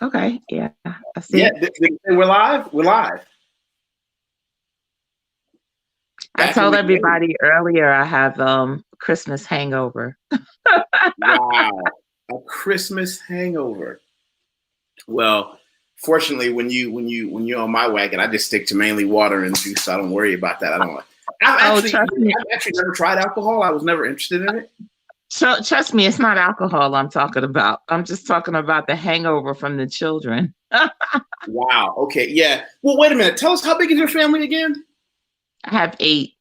Okay, yeah, I Yeah, see. we're live. We're live. I Back in told the game. everybody earlier I have Christmas hangover. Wow, a Christmas hangover. Well, fortunately, when you're on my wagon, I just stick to mainly water and juice, so I don't worry about that. I don't. Oh, trust me, I've actually never tried alcohol. I was never interested in it. trust me, it's not alcohol I'm talking about. I'm just talking about the hangover from the children. I Wow. Okay. Yeah. Well, wait a minute. Tell us, how big is your family again? have 8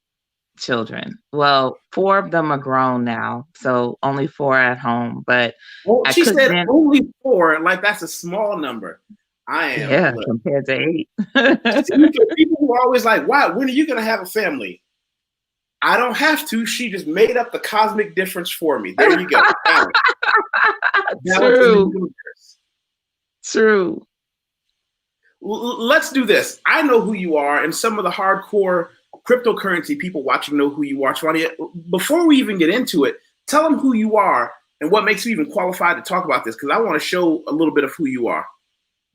children. Well, 4 of them are grown now, so only 4 at home. But Well, I she said couldn't. only four. Like that's a small number. I am. Yeah, Look, compared to 8. see, for people who are always like, "Wow, when are you going to have a family?" I don't have to. She just made up the cosmic difference for me. There you go. Balance. Balance in the True, universe. true. Let's do this. I know who you are, and some of the hardcore cryptocurrency people watching know who you are. Tavania, before we even get into it, tell them who you are and what makes you even qualified to talk about this, because I want to show a little bit of who you are.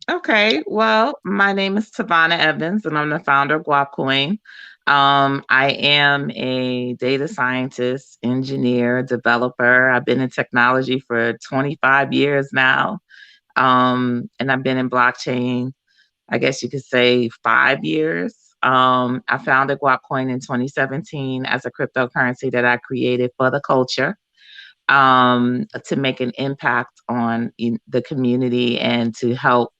Okay, well, my name is Tavonia Evans, and I'm the founder of Guapcoin. I am a data scientist, engineer, developer. I've been in technology for 25 years now, and I've been in blockchain, I guess you could say, 5 years. I founded Guapcoin in 2017 as a cryptocurrency that I created for the culture, to make an impact on the community and to help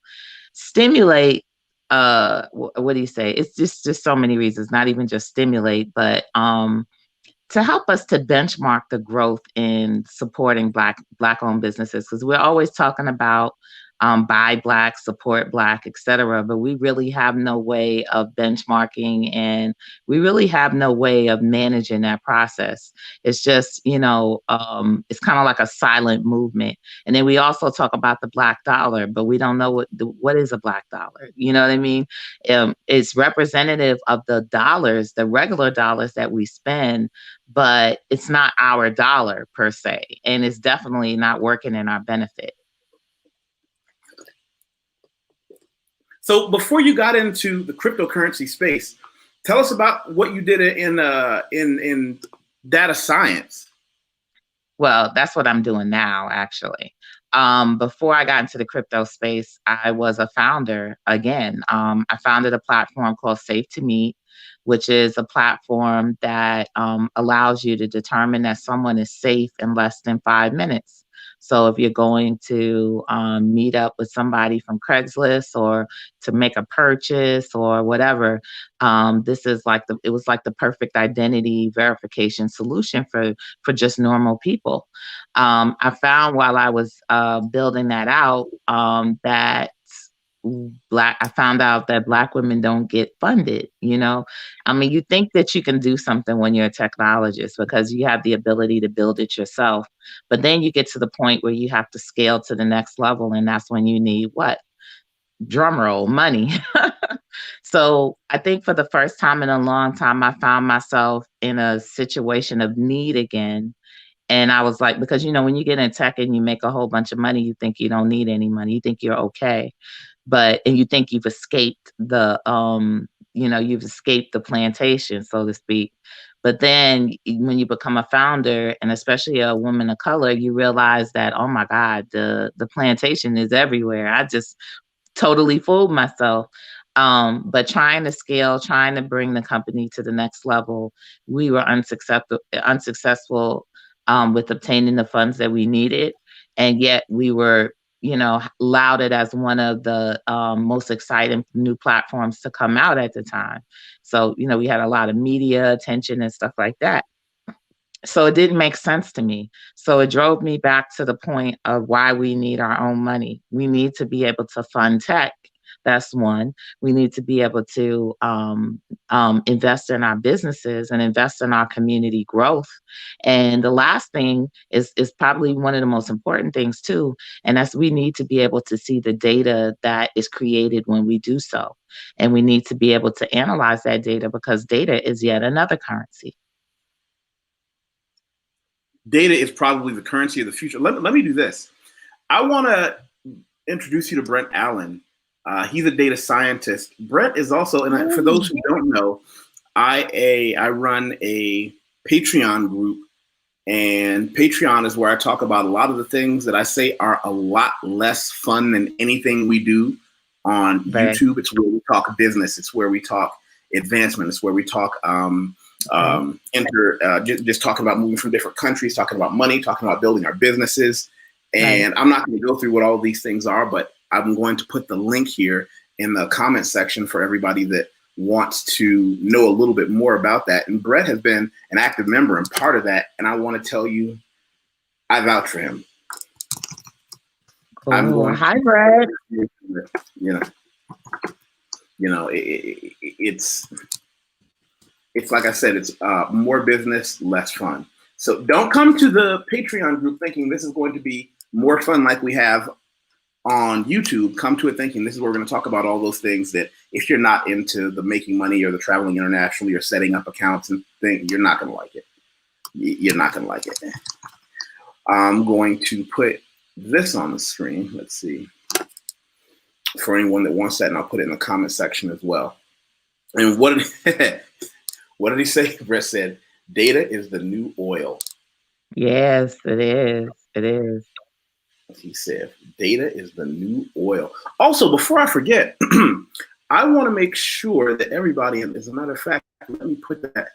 stimulate, what do you say, it's just so many reasons, not even just stimulate, but to help us to benchmark the growth in supporting black owned businesses, because we're always talking about buy black, support black, etc. But we really have no way of benchmarking, and we really have no way of managing that process. It's just, it's kind of like a silent movement. And then we also talk about the black dollar, but we don't know what is a black dollar. You know what I mean? It's representative of the dollars, the regular dollars that we spend, but it's not our dollar per se, and it's definitely not working in our benefit. So before you got into the cryptocurrency space, tell us about what you did in data science. Well, that's what I'm doing now, actually. Before I got into the crypto space, I was a founder again. I founded a platform called Safe to Meet, which is a platform that allows you to determine that someone is safe in less than 5 minutes. So if you're going to meet up with somebody from Craigslist or to make a purchase or whatever, this is like it was like the perfect identity verification solution for just normal people. I found while I was building that out, that I found out that Black women don't get funded. I mean, you think that you can do something when you're a technologist because you have the ability to build it yourself, but then you get to the point where you have to scale to the next level, and that's when you need what? Drum roll, money. So I think for the first time in a long time, I found myself in a situation of need again. And I was like, because when you get in tech and you make a whole bunch of money, you think you don't need any money. You think you're okay. And you think you've escaped you've escaped the plantation, so to speak. But then when you become a founder, and especially a woman of color, you realize that, oh my God, the plantation is everywhere. I just totally fooled myself. But trying to scale, trying to bring the company to the next level, we were unsuccessful with obtaining the funds that we needed. And yet we were, lauded as one of the most exciting new platforms to come out at the time. So, we had a lot of media attention and stuff like that. So it didn't make sense to me. So it drove me back to the point of why we need our own money. We need to be able to fund tech. That's one. We need to be able to invest in our businesses and invest in our community growth. And the last thing is probably one of the most important things too, and that's we need to be able to see the data that is created when we do so. And we need to be able to analyze that data because data is yet another currency. Data is probably the currency of the future. Let me do this. I want to introduce you to Brent Allen. He's a data scientist. Brent is also, and for those who don't know, I run a Patreon group, and Patreon is where I talk about a lot of the things that I say are a lot less fun than anything we do on YouTube. It's where we talk business. It's where we talk advancement. It's where we talk just talking about moving from different countries, talking about money, talking about building our businesses. And I'm not going to go through what all these things are, but I'm going to put the link here in the comment section for everybody that wants to know a little bit more about that. And Brett has been an active member and part of that. And I want to tell you, I vouch for him. Cool. I'm going. Hi, Brett. It's like I said, it's more business, less fun. So don't come to the Patreon group thinking this is going to be more fun like we have on YouTube. Come to it thinking this is where we're going to talk about all those things that if you're not into the making money or the traveling internationally or setting up accounts and things, you're not going to like it. You're not going to like it. I'm going to put this on the screen. Let's see. For anyone that wants that, and I'll put it in the comment section as well. And what did he say? Brett said, data is the new oil. Yes, it is. It is. He said, data is the new oil. Also, before I forget, I want to make sure that everybody, and as a matter of fact, let me put that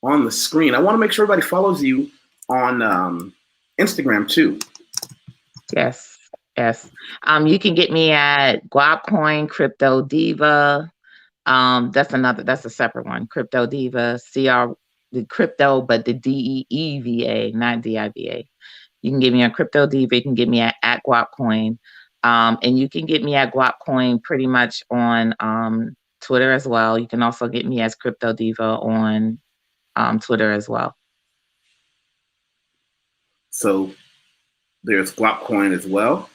on the screen. I want to make sure everybody follows you on Instagram too. Yes, yes. You can get me at Guapcoin, Crypto Diva. That's a separate one. Crypto Diva, the crypto, but the DEEVA, not DIVA. You can get me on Crypto Diva. You can get me at Guapcoin. And you can get me at Guapcoin pretty much on Twitter as well. You can also get me as Crypto Diva on Twitter as well. So there's Guapcoin as well.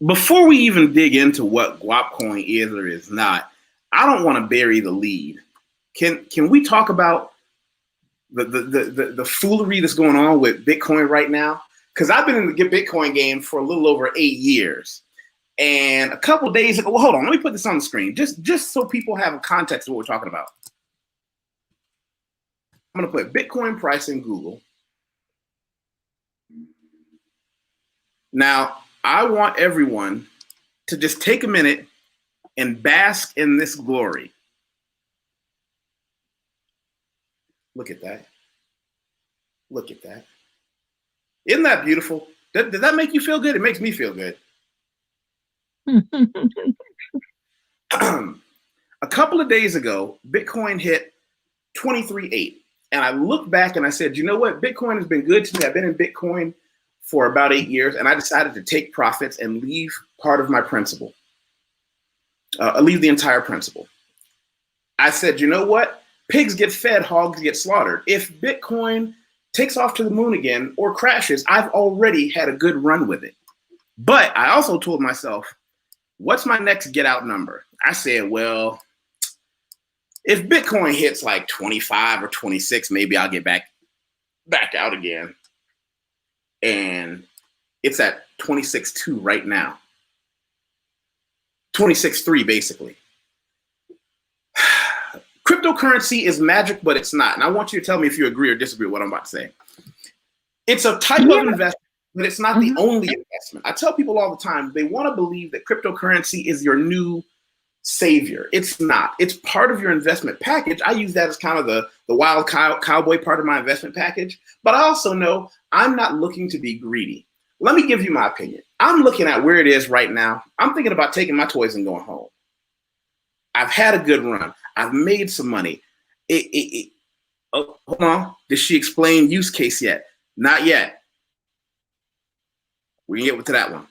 Before we even dig into what Guapcoin is or is not, I don't want to bury the lead. Can we talk about the foolery that's going on with Bitcoin right now? Because I've been in the Bitcoin game for a little over 8 years. And a couple days ago, well, hold on, let me put this on the screen, just so people have a context of what we're talking about. I'm going to put Bitcoin price in Google. Now, I want everyone to just take a minute and bask in this glory. Look at that. Look at that. Isn't that beautiful? Did that make you feel good? It makes me feel good. A couple of days ago, Bitcoin hit 23.8. And I looked back and I said, you know what? Bitcoin has been good to me. I've been in Bitcoin for about 8 years, and I decided to take profits and leave part of my principal. Leave the entire principal. I said, you know what? Pigs get fed, hogs get slaughtered. If Bitcoin takes off to the moon again or crashes, I've already had a good run with it. But I also told myself, what's my next get out number? I said, well, if Bitcoin hits like 25 or 26, maybe I'll get back out again. And it's at 26.2 right now. 26.3 basically. Cryptocurrency is magic, but it's not. And I want you to tell me if you agree or disagree with what I'm about to say. It's a type of investment, but it's not the only investment. I tell people all the time, they want to believe that cryptocurrency is your new savior. It's not. It's part of your investment package. I use that as kind of the wild cowboy part of my investment package. But I also know I'm not looking to be greedy. Let me give you my opinion. I'm looking at where it is right now. I'm thinking about taking my toys and going home. I've had a good run. I've made some money. Oh, hold on. Did she explain use case yet? Not yet. We can get to that one.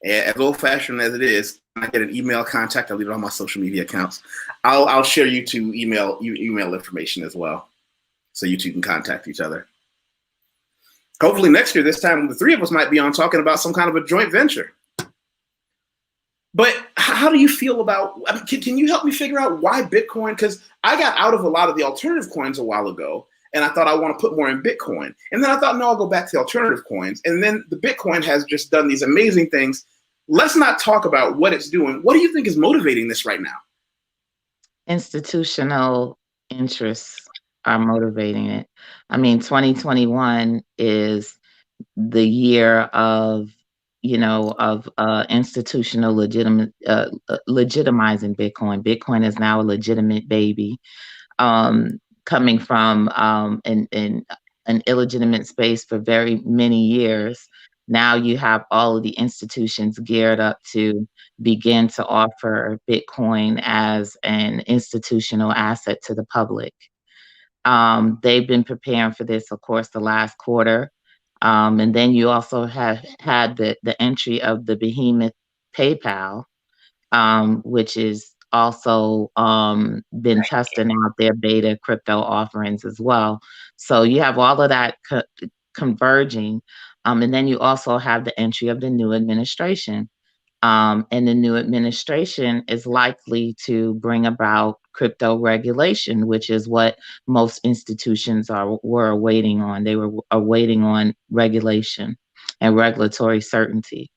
As old-fashioned as it is, I get an email contact. I'll leave it on my social media accounts. I'll share you two email information as well, so you two can contact each other. Hopefully next year, this time, the three of us might be on talking about some kind of a joint venture. But how do you feel about, can you help me figure out why Bitcoin? Because I got out of a lot of the alternative coins a while ago, and I thought I want to put more in Bitcoin. And then I thought, no, I'll go back to the alternative coins. And then the Bitcoin has just done these amazing things. Let's not talk about what it's doing. What do you think is motivating this right now? Institutional interests are motivating it. I mean, 2021 is the year of, institutional legitimizing Bitcoin. Bitcoin is now a legitimate baby, coming from an illegitimate space for very many years. Now you have all of the institutions geared up to begin to offer Bitcoin as an institutional asset to the public. They've been preparing for this, of course, the last quarter. And then you also have had the entry of the behemoth PayPal, which is also been testing out their beta crypto offerings as well. So you have all of that converging. And then you also have the entry of the new administration. And the new administration is likely to bring about crypto regulation, which is what most institutions were waiting on. They were waiting on regulation and regulatory certainty.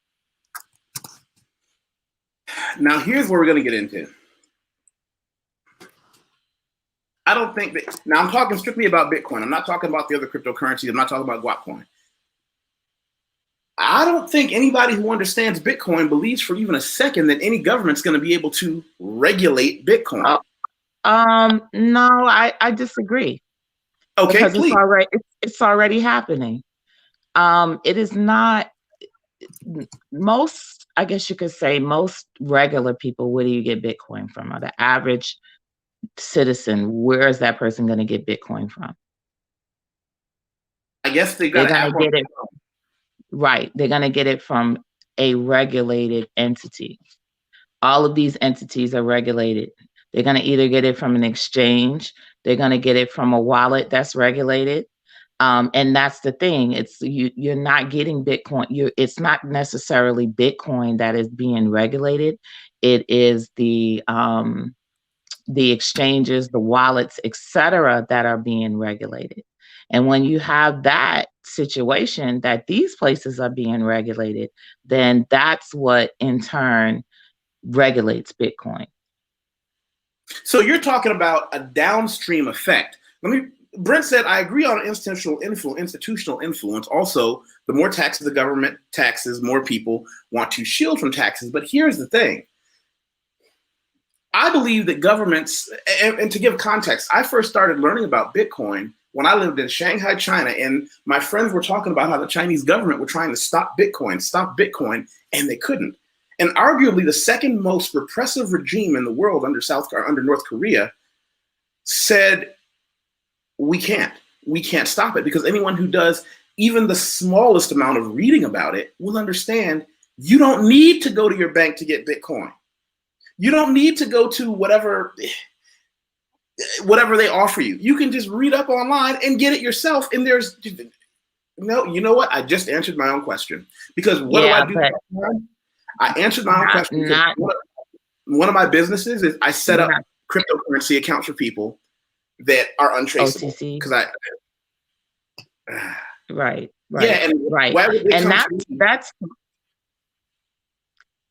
Now, here's where we're going to get into. I don't think that, now I'm talking strictly about Bitcoin. I'm not talking about the other cryptocurrencies. I'm not talking about Guapcoin. I don't think anybody who understands Bitcoin believes for even a second that any government's going to be able to regulate Bitcoin. No, I disagree. Okay, because please. It's already happening. It is not most, I guess you could say, most regular people. Where do you get Bitcoin from? Or the average citizen, where is that person going to get Bitcoin from? I guess they're going to get it. Right. They're going to get it from a regulated entity. All of these entities are regulated. They're going to either get it from an exchange, they're going to get it from a wallet that's regulated. And that's the thing. It's you're not getting Bitcoin. It's not necessarily Bitcoin that is being regulated. It is the exchanges, the wallets, etc., that are being regulated. And when you have that situation that these places are being regulated, then that's what in turn regulates Bitcoin. So you're talking about a downstream effect. Brent said, I agree on institutional influence. Also, the more taxes the government taxes, more people want to shield from taxes. But here's the thing. I believe that governments, and to give context, I first started learning about Bitcoin when I lived in Shanghai, China, and my friends were talking about how the Chinese government were trying to stop Bitcoin, and they couldn't. And arguably the second most repressive regime in the world under North Korea said, we can't stop it, because anyone who does even the smallest amount of reading about it will understand you don't need to go to your bank to get Bitcoin. You don't need to go to whatever they offer you. You can just read up online and get it yourself. And there's no, you know what? I just answered my own question, because what do I do? I answered my own question. One of my businesses is I set up cryptocurrency accounts for people that are untraceable. Because right. Yeah, and right. And that's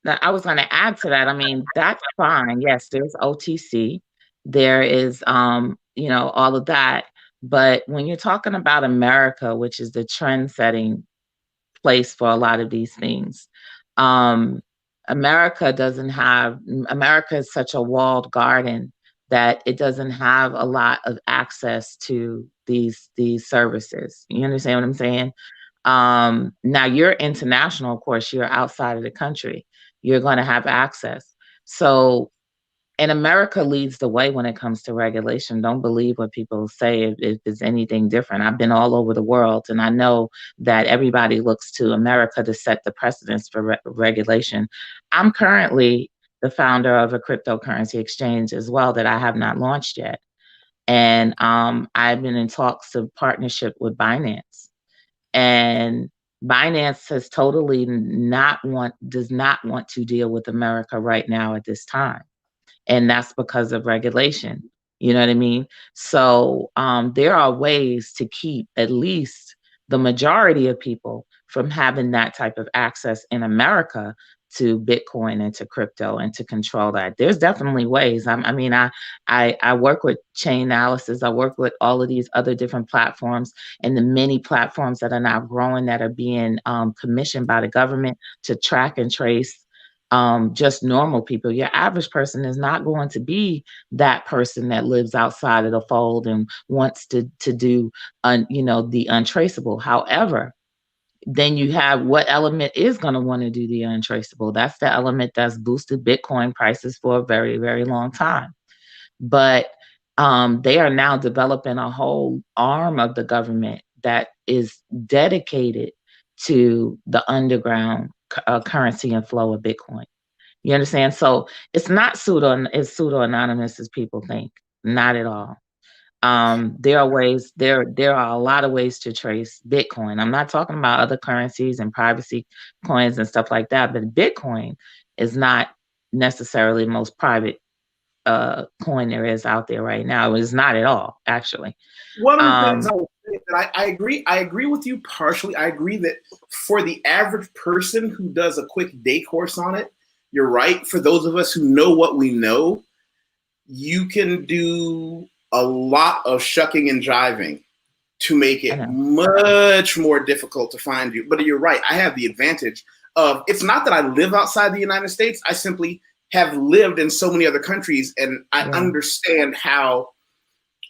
I was going to add to that. I mean, that's fine. Yes, there's OTC. There is, all of that. But when you're talking about America, which is the trend-setting place for a lot of these things, America is such a walled garden that it doesn't have a lot of access to these services. You understand what I'm saying? Now you're international, of course, you're outside of the country. You're going to have access. So, and America leads the way when it comes to regulation. Don't believe what people say if it's anything different. I've been all over the world, and I know that everybody looks to America to set the precedence for regulation. I'm currently the founder of a cryptocurrency exchange as well that I have not launched yet. And I've been in talks of partnership with Binance. And Binance has totally does not want to deal with America right now at this time. And that's because of regulation. You know what I mean? So there are ways to keep at least the majority of people from having that type of access in America to Bitcoin and to crypto and to control that. There's definitely ways. I work with chain analysis. I work with all of these other different platforms and the many platforms that are now growing that are being commissioned by the government to track and trace just normal people. Your average person is not going to be that person that lives outside of the fold and wants to do the untraceable. However, then you have what element is going to want to do the untraceable. That's the element that's boosted Bitcoin prices for a very, very long time. But they are now developing a whole arm of the government that is dedicated to the underground currency and flow of Bitcoin. You understand? So it's not pseudo anonymous as people think. Not at all. There are ways, there are a lot of ways to trace Bitcoin. I'm not talking about other currencies and privacy coins and stuff like that, but Bitcoin is not necessarily the most private coin there is out there right now. It's not at all, actually. One of the things I would say that I agree with you partially. I agree that for the average person who does a quick day course on it, you're right. For those of us who know what we know, you can do a lot of shucking and jiving to make it much more difficult to find you. But you're right. I have the advantage of, it's not that I live outside the United States. I simply have lived in so many other countries, and I understand how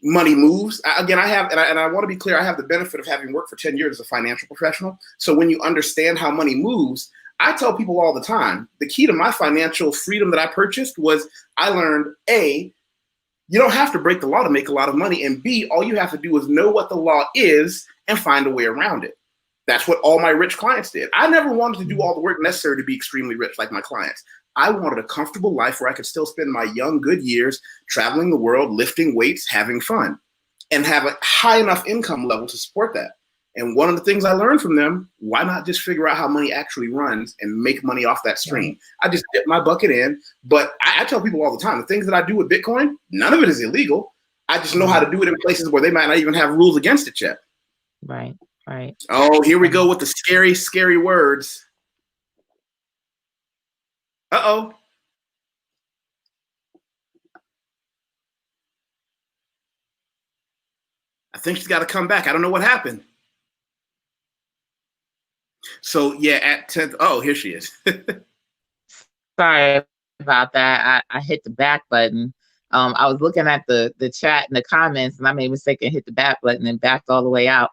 money moves. Again, I want to be clear, I have the benefit of having worked for 10 years as a financial professional. So when you understand how money moves, I tell people all the time, the key to my financial freedom that I purchased was I learned, A, you don't have to break the law to make a lot of money, and B, all you have to do is know what the law is and find a way around it. That's what all my rich clients did. I never wanted to do all the work necessary to be extremely rich like my clients. I wanted a comfortable life where I could still spend my young, good years traveling the world, lifting weights, having fun, and have a high enough income level to support that. And one of the things I learned from them, why not just figure out how money actually runs and make money off that stream? I just dip my bucket in. But I tell people all the time, the things that I do with Bitcoin, none of it is illegal. I just know how to do it in places where they might not even have rules against it yet. Right, right. Oh, here we go with the scary, scary words. Uh-oh. I think she's got to come back. I don't know what happened. So yeah, at 10th. Oh, here she is. Sorry about that. I hit the back button. I was looking at the chat and the comments, and I made a mistake and hit the back button and backed all the way out.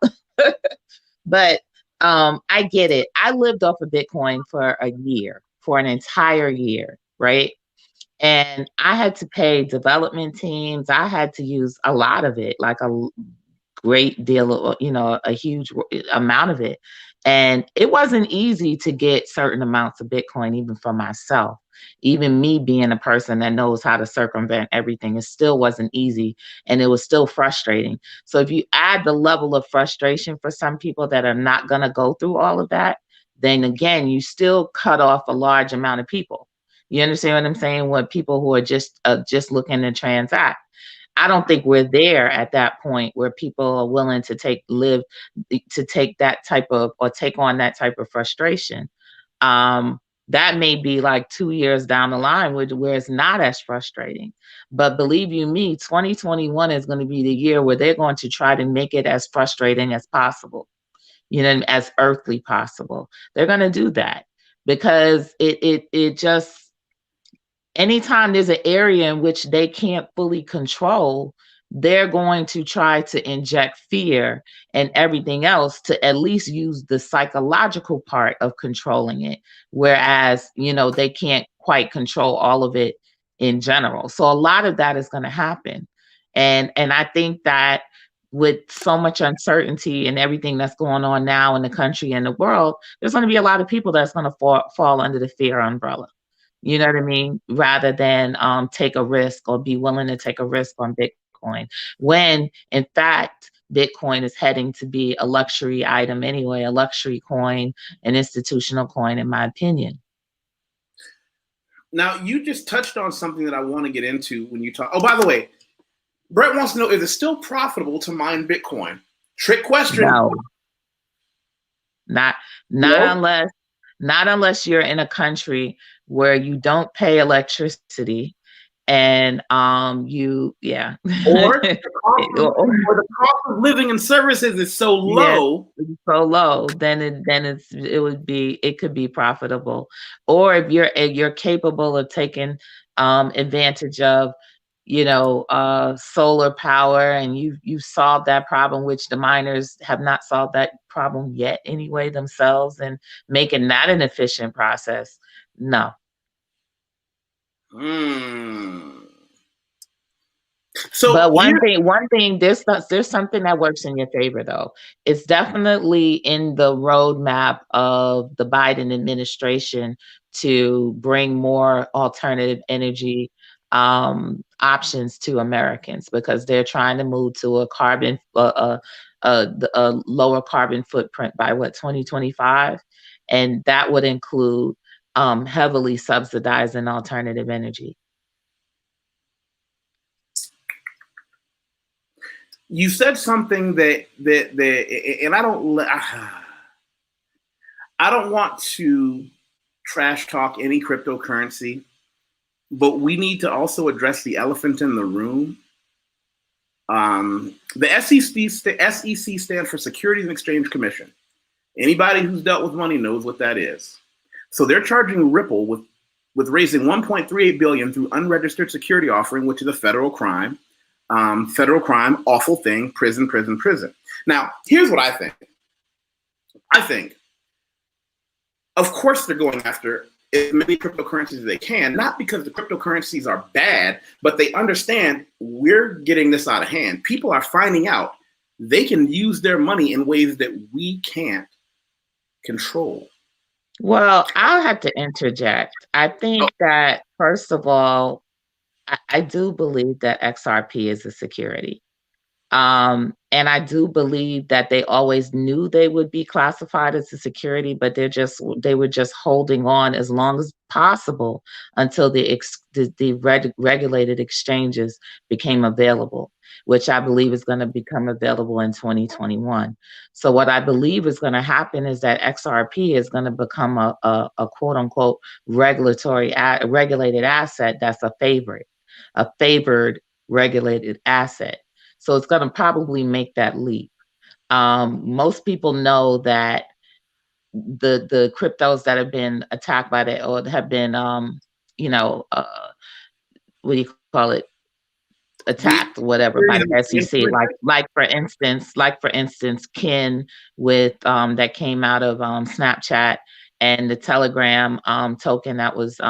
But I get it. I lived off of Bitcoin for a year, for an entire year, right? And I had to pay development teams. I had to use a lot of it, like a great deal of, a huge amount of it. And it wasn't easy to get certain amounts of Bitcoin, even for myself. Even me being a person that knows how to circumvent everything, it still wasn't easy, and it was still frustrating. So if you add the level of frustration for some people that are not going to go through all of that, then again, you still cut off a large amount of people. You understand what I'm saying? What people who are just looking to transact. I don't think we're there at that point where people are willing to take that type of, or take on that type of frustration. That may be like 2 years down the line where it's not as frustrating. But believe you me, 2021 is going to be the year where they're going to try to make it as frustrating as possible, as earthly possible. They're going to do that because it just, anytime there's an area in which they can't fully control, they're going to try to inject fear and everything else to at least use the psychological part of controlling it. Whereas, they can't quite control all of it in general. So a lot of that is going to happen. And I think that with so much uncertainty and everything that's going on now in the country and the world, there's going to be a lot of people that's going to fall under the fear umbrella. You know what I mean? Rather than take a risk or be willing to take a risk on Bitcoin, when in fact, Bitcoin is heading to be a luxury item anyway, a luxury coin, an institutional coin, in my opinion. Now, you just touched on something that I want to get into when you talk. Oh, by the way, Brett wants to know, is it still profitable to mine Bitcoin? Trick question. No, not No. not unless you're in a country where you don't pay electricity and Or the cost of, or the cost of living and services is so yeah, low. so low, then it could be profitable. Or if you're capable of taking advantage of, solar power, and you've solved that problem, which the miners have not solved that problem yet anyway themselves, and making that an efficient process. No. So But one thing, there's something that works in your favor though. It's definitely in the roadmap of the Biden administration to bring more alternative energy options to Americans, because they're trying to move to a lower carbon footprint by 2025, and that would include heavily subsidizing alternative energy. you said something that and I don't want to trash talk any cryptocurrency, but we need to also address the elephant in the room. The SEC stands for Securities and Exchange Commission. Anybody who's dealt with money knows what that is. So they're charging Ripple with raising $1.38 billion through unregistered security offering, which is a federal crime. Awful thing, prison. Now, here's what I think. I think, of course, they're going after as many cryptocurrencies as they can, not because the cryptocurrencies are bad, but they understand we're getting this out of hand. People are finding out they can use their money in ways that we can't control. Well, I'll have to interject. I think that, first of all, I do believe that XRP is a security. And I do believe that they always knew they would be classified as a security, but they were just holding on as long as possible until the regulated exchanges became available, which I believe is going to become available in 2021. So what I believe is going to happen is that XRP is going to become a quote unquote regulated asset that's a favored regulated asset. So it's going to probably make that leap. Most people know that the cryptos that have been attacked by that, or have been, what do you call it? Attacked, whatever, by the SEC. Like for instance, Kin with that came out of Snapchat, and the Telegram token that was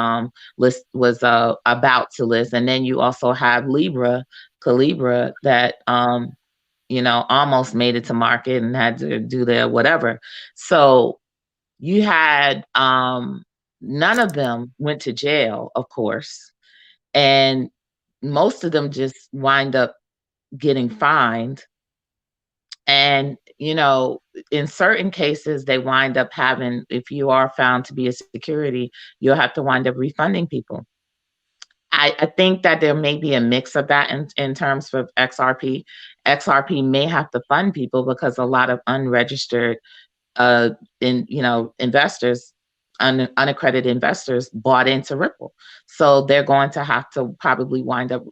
about to list, and then you also have Calibra that almost made it to market and had to do their whatever. So you had none of them went to jail, of course, and most of them just wind up getting fined. And, in certain cases, they wind up having, if you are found to be a security, you'll have to wind up refunding people. I think that there may be a mix of that in terms of XRP. XRP may have to fund people because a lot of unregistered investors, unaccredited investors, bought into Ripple. So they're going to have to probably wind up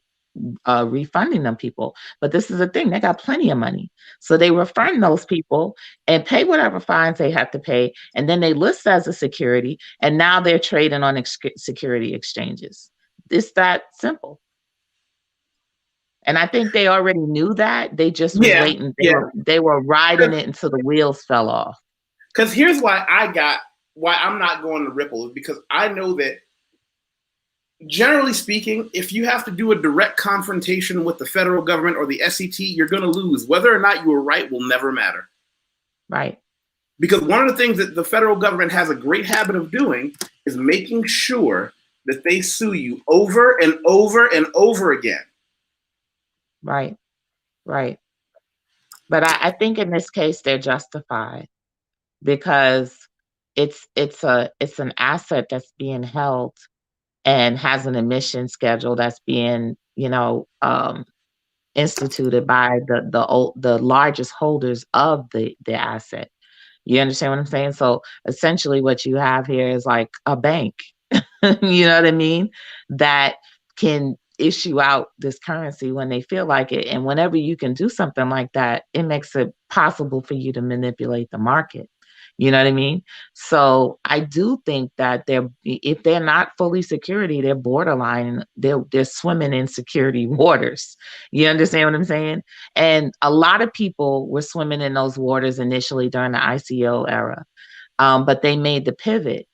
refunding them people. But this is the thing, they got plenty of money. So they refund those people and pay whatever fines they have to pay. And then they list as a security. And now they're trading on security exchanges. It's that simple. And I think they already knew that. They just were waiting. They were riding it until the wheels fell off. Because here's why I'm not going to Ripple, is because I know that, generally speaking, if you have to do a direct confrontation with the federal government or the SEC, you're going to lose. Whether or not you were right will never matter. Right. Because one of the things that the federal government has a great habit of doing is making sure that they sue you over and over and over again. Right. Right. But I think in this case, they're justified, because it's an asset that's being held and has an emission schedule that's being, instituted by the largest holders of the asset. You understand what I'm saying? So essentially what you have here is like a bank, you know what I mean? That can issue out this currency when they feel like it. And whenever you can do something like that, it makes it possible for you to manipulate the market. You know what I mean? So I do think that if they're not fully security, they're borderline, they're swimming in security waters. You understand what I'm saying? And a lot of people were swimming in those waters initially during the ICO era, but they made the pivot.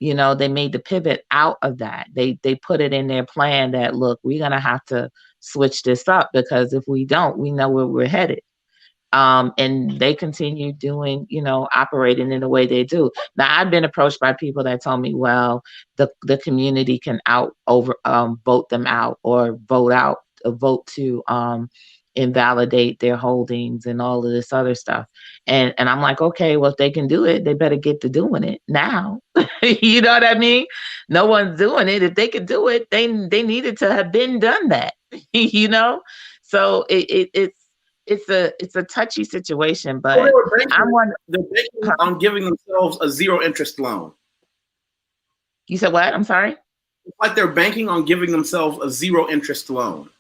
You know, they made the pivot out of that. They put it in their plan that, look, we're gonna have to switch this up, because if we don't, we know where we're headed. And they continue doing, operating in the way they do. Now, I've been approached by people that told me, well, the community can vote them out, or vote to invalidate their holdings and all of this other stuff. And I'm like, okay, well, if they can do it, they better get to doing it now. You know what I mean? No one's doing it. If they could do it, they needed to have been done that. So it's a touchy situation, but they're banking on giving themselves a zero interest loan. You said what? I'm sorry? It's like they're banking on giving themselves a zero interest loan.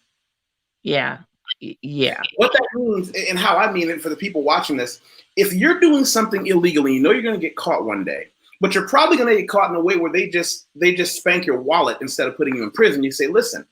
Yeah. What that means, and how I mean it for the people watching this, if you're doing something illegal and you know you're going to get caught one day, but you're probably going to get caught in a way where they just spank your wallet instead of putting you in prison. You say, listen,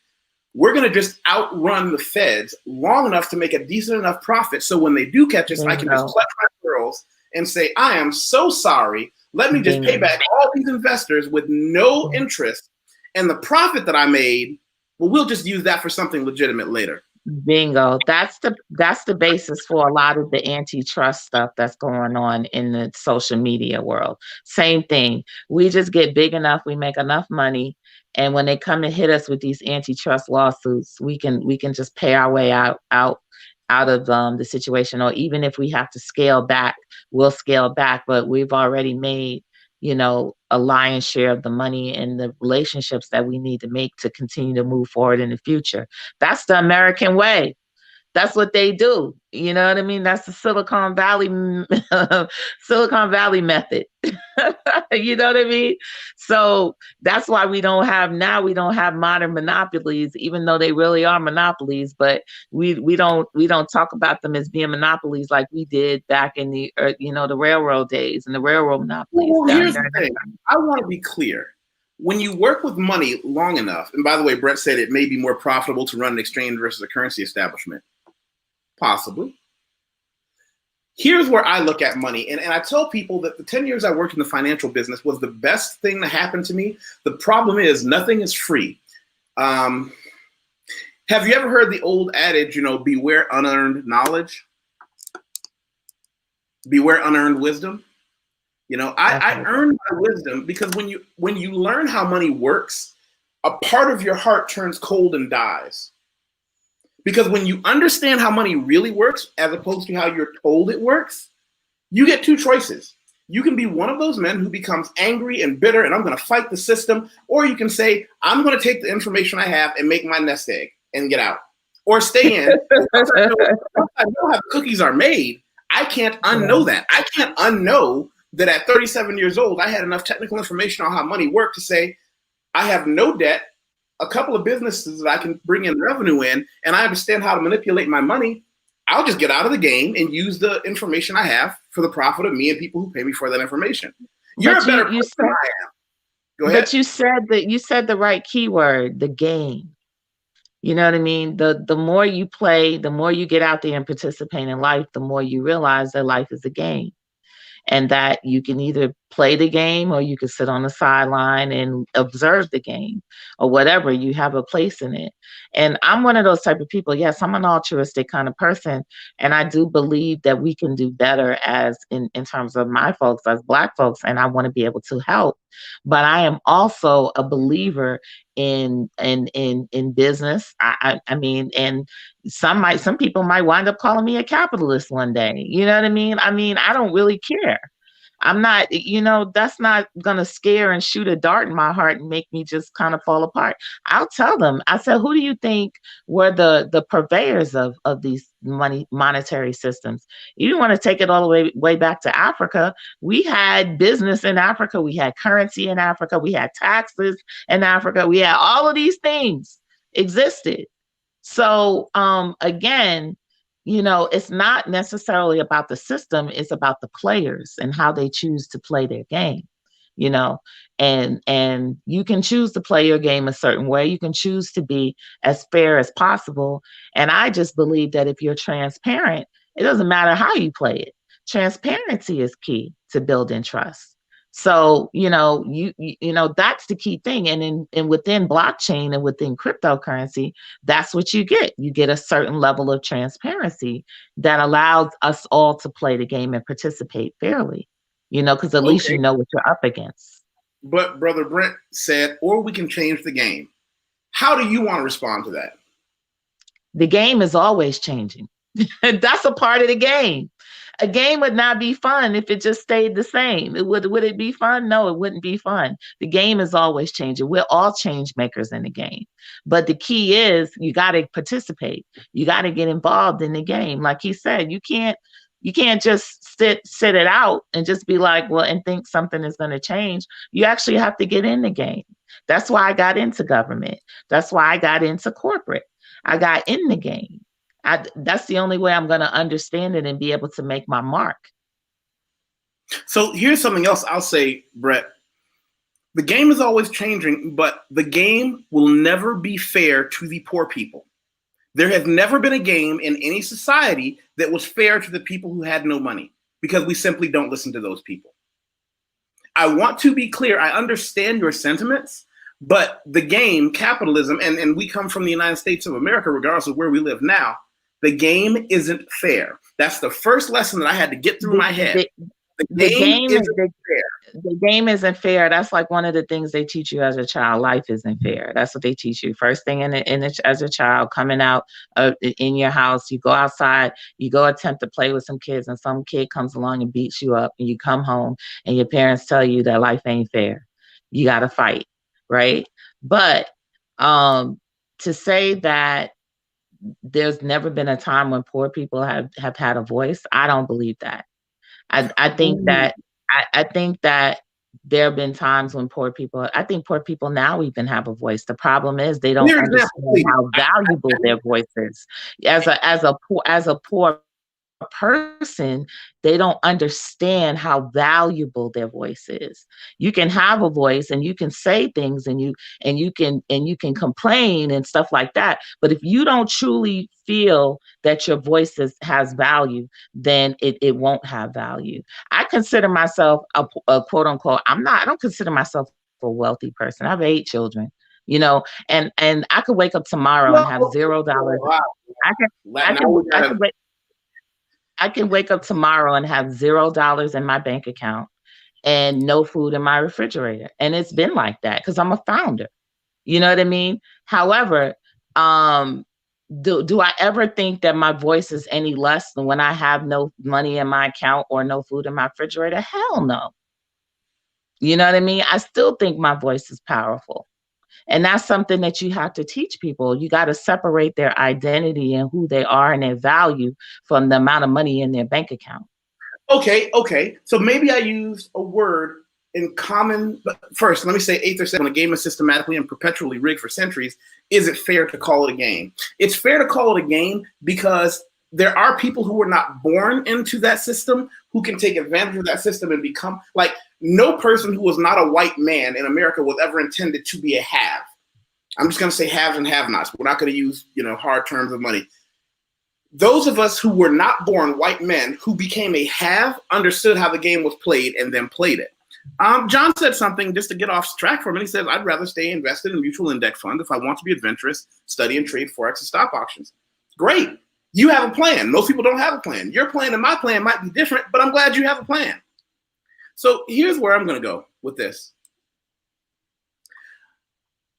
we're going to just outrun the feds long enough to make a decent enough profit. So when they do catch us, I can just clutch my pearls and say, I am so sorry. Let me just pay back all these investors with no interest. And the profit that I made, well, we'll just use that for something legitimate later. Bingo. That's the basis for a lot of the antitrust stuff that's going on in the social media world. Same thing. We just get big enough, we make enough money, and when they come and hit us with these antitrust lawsuits, we can just pay our way out of the situation. Or even if we have to scale back, we'll scale back. But we've already made, a lion's share of the money and the relationships that we need to make to continue to move forward in the future. That's the American way. That's what they do. You know what I mean? That's the Silicon Valley method. You know what I mean? So that's why we don't have modern monopolies, even though they really are monopolies. But we don't talk about them as being monopolies like we did back in the the railroad days and the railroad monopolies. Well, here's the thing. I want to be clear. When you work with money long enough, and by the way, Brent said it may be more profitable to run an exchange versus a currency establishment. Possibly. Here's where I look at money. And I tell people that the 10 years I worked in the financial business was the best thing that happened to me. The problem is nothing is free. Have you ever heard the old adage, beware unearned knowledge? Beware unearned wisdom? I earned my wisdom because when you learn how money works, a part of your heart turns cold and dies. Because when you understand how money really works, as opposed to how you're told it works, you get two choices. You can be one of those men who becomes angry and bitter, and I'm going to fight the system. Or you can say, I'm going to take the information I have and make my nest egg and get out. Or stay in. Once I know how cookies are made, I can't unknow that. I can't unknow that at 37 years old, I had enough technical information on how money worked to say, I have no debt, a couple of businesses that I can bring in revenue in, and I understand how to manipulate my money. I'll just get out of the game and use the information I have for the profit of me and people who pay me for that information. You're a better person than I am. Go ahead. But you said the right keyword, the game. You know what I mean? The more you play, the more you get out there and participate in life, the more you realize that life is a game. And that you can either play the game or you can sit on the sideline and observe the game or whatever. You have a place in it. And I'm one of those type of people. Yes, I'm an altruistic kind of person. And I do believe that we can do better as in terms of my folks, as Black folks, and I want to be able to help. But I am also a believer in business. I mean, and some people might wind up calling me a capitalist one day. You know what I mean? I don't really care. I'm not, that's not going to scare and shoot a dart in my heart and make me just kind of fall apart. I'll tell them, I said, who do you think were the purveyors of these monetary systems? You want to take it all the way back to Africa. We had business in Africa. We had currency in Africa. We had taxes in Africa. We had all of these things existed. So again, it's not necessarily about the system, it's about the players and how they choose to play their game, and you can choose to play your game a certain way. You can choose to be as fair as possible. And I just believe that if you're transparent, it doesn't matter how you play it. Transparency is key to building trust. So, that's the key thing. And within blockchain and within cryptocurrency, that's what you get. You get a certain level of transparency that allows us all to play the game and participate fairly, because at least you know what you're up against. But Brother Brent said, or we can change the game. How do you want to respond to that? The game is always changing. That's a part of the game. A game would not be fun if it just stayed the same. Would it be fun? No, it wouldn't be fun. The game is always changing. We're all change makers in the game. But the key is you got to participate. You got to get involved in the game. Like he said, you can't just sit it out and just be like, well, and think something is going to change. You actually have to get in the game. That's why I got into government. That's why I got into corporate. I got in the game. That's the only way I'm going to understand it and be able to make my mark. So here's something else I'll say, Brett. The game is always changing, but the game will never be fair to the poor people. There has never been a game in any society that was fair to the people who had no money, because we simply don't listen to those people. I want to be clear. I understand your sentiments, but the game, capitalism, and we come from the United States of America, regardless of where we live now, the game isn't fair. That's the first lesson that I had to get through my head. The game isn't fair. The game isn't fair. That's like one of the things they teach you as a child. Life isn't fair. That's what they teach you. First thing as a child, coming out in your house, you go outside, you go attempt to play with some kids, and some kid comes along and beats you up, and you come home and your parents tell you that life ain't fair. You got to fight, right? But to say that there's never been a time when poor people have had a voice, I don't believe that. I think that there have been times when poor people now even have a voice. The problem is they don't understand how valuable their voice is. As a poor person, they don't understand how valuable their voice is. You can have a voice and you can say things and you can complain and stuff like that, but if you don't truly feel that your voice has value, then it won't have value. I consider myself a quote unquote, I don't consider myself a wealthy person. I have 8 children, and I could wake up tomorrow and have $0. Wow. I can wake up tomorrow and have $0 in my bank account and no food in my refrigerator. And it's been like that because I'm a founder. You know what I mean? However, do I ever think that my voice is any less than when I have no money in my account or no food in my refrigerator? Hell no. You know what I mean? I still think my voice is powerful. And that's something that you have to teach people. You got to separate their identity and who they are and their value from the amount of money in their bank account. Okay. So maybe I used a word in common. But first, let me say, Aether said, when a game is systematically and perpetually rigged for centuries, is it fair to call it a game? It's fair to call it a game because there are people who were not born into that system who can take advantage of that system and become like, no person who was not a white man in America was ever intended to be a have. I'm just going to say haves and have-nots. We're not going to use, hard terms of money. Those of us who were not born white men who became a have understood how the game was played and then played it. John said something just to get off track for a minute. He says, I'd rather stay invested in a mutual index fund if I want to be adventurous, study and trade Forex and stock options. Great. You have a plan. Most people don't have a plan. Your plan and my plan might be different, but I'm glad you have a plan. So here's where I'm going to go with this.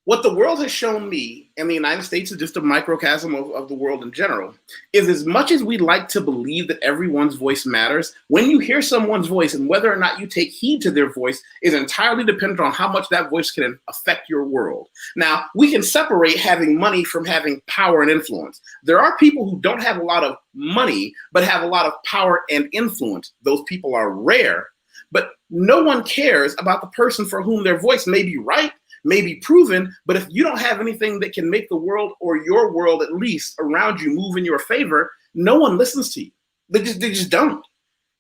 What the world has shown me, and the United States is just a microcosm of the world in general, is as much as we like to believe that everyone's voice matters, when you hear someone's voice and whether or not you take heed to their voice is entirely dependent on how much that voice can affect your world. Now, we can separate having money from having power and influence. There are people who don't have a lot of money, but have a lot of power and influence. Those people are rare, but no one cares about the person for whom their voice may be right, may be proven, but if you don't have anything that can make the world, or your world at least around you, move in your favor, no one listens to you. They just don't.